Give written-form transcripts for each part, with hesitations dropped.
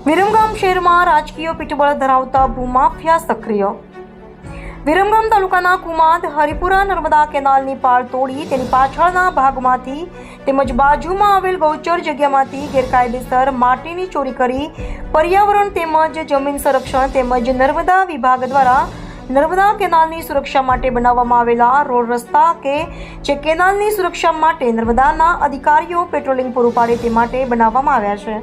વિરમગામ શહેરમાં રાજકીય પીઠબળ ધરાવતા ભૂમાફિયા સક્રિય। વિરમગામ તાલુકાના કુમાદ હરિપુરા નર્મદા કેનાલની પાળ તોડી તેની પાછળના ભાગમાંથી તેમજ બાજુમાં આવેલ ગૌચર જગ્યામાંથી ગેરકાયદેસર માટીની ચોરી કરી પર્યાવરણ તેમજ જમીન સંરક્ષણ તેમજ નર્મદા વિભાગ દ્વારા નર્મદા કેનાલની સુરક્ષા માટે બનાવવામાં આવેલા રોડ રસ્તા કે જે કેનાલની સુરક્ષા માટે નર્મદાના અધિકારીઓ પેટ્રોલિંગ પૂરું પાડે તે માટે બનાવવામાં આવ્યા છે,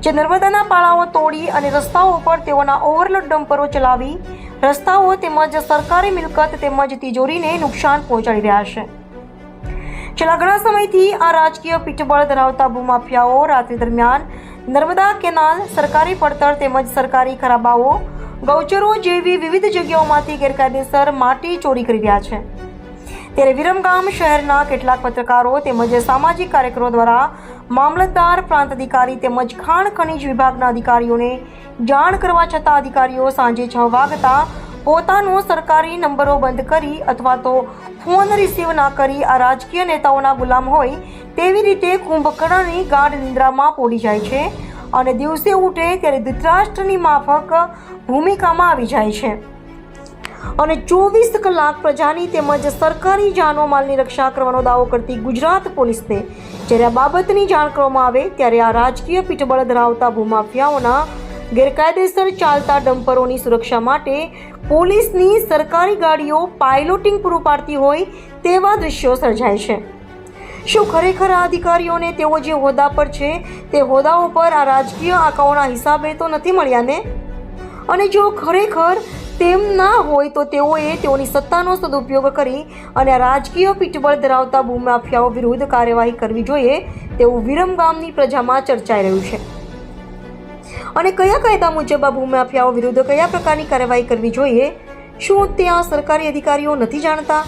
જે નર્મદાના પાળાઓ તોડી અને રસ્તાઓ પર તેઓના ઓવરલોડ ડમ્પરો ચલાવી રસ્તાઓ તેમજ સરકારી મિલકત તેમજ તિજોરીને નુકસાન પહોંચાડી રહ્યા છે। છેલ્લા ઘણા સમયથી આ રાજકીય પીઠબળ ધરાવતા ભૂમાફિયાઓ રાત્રિ દરમિયાન નર્મદા કેનાલ, સરકારી પડતર તેમજ સરકારી ખરાબાઓ, ગૌચરો જેવી વિવિધ જગ્યાઓમાંથી ગેરકાયદેસર માટી ચોરી કરી રહ્યા છે। ત્યારે વિરમગામ શહેરના કેટલાક પત્રકારો તેમજ સામાજિક કાર્યકરો દ્વારા મામલતદાર, પ્રાંત અધિકારી તેમજ ખાણ ખનીજ વિભાગના અધિકારીઓને જાણ કરવા છતાં અધિકારીઓ સાંજે 6 વાગતા પોતાનો સરકારી નંબરો બંધ કરી અથવા તો ફોન રિસીવ ના કરી આ રાજકીય નેતાઓના ગુલામ હોય તેવી રીતે કુંભકર્ણની ગાઢ નિંદ્રામાં પોડી જાય છે અને દિવસે ઉઠે ત્યારે ધૃતરાષ્ટ્રની માફક ભૂમિકામાં આવી જાય છે અને 24 કલાક પ્રજાની તેમજ સરકારી જાનો માલની રક્ષા કરવાનો દાવો કરતી ગુજરાત પોલીસને જ્યારે આ બાબતની જાણ કરવામાં આવે ત્યારે આ રાજકીય પીઠબળ ધરાવતા ભૂમાફિયાઓના ગેરકાયદેસર ચાલતા ડમ્પરોની સુરક્ષા માટે પોલીસની સરકારી ગાડીઓ પાયલોટિંગ પૂરું પાડતી હોય તેવા દ્રશ્યો સર્જાય છે। શું ખરેખર આ અધિકારીઓને તેઓ જે હોદ્દા પર છે તે હોદ્દાઓ પર આ રાજકીય આંકડાઓના હિસાબે તો નથી મળ્યા ને? અને જો ખરેખર તેમ ના હોય તો તેઓએ તેઓની સત્તાનો સદુપયોગ કરી અને આ રાજકીય પીઠબળ ધરાવતા ભૂમાફિયાઓ વિરુદ્ધ કાર્યવાહી કરવી જોઈએ તેવું વિરમગામની પ્રજામાં ચર્ચાઈ રહ્યું છે। અને કયા કાયદા મુજબ આ ભૂમાફિયાઓ વિરુદ્ધ કયા પ્રકારની કાર્યવાહી કરવી જોઈએ? શું તે આ સરકારી અધિકારીઓ નથી જાણતા?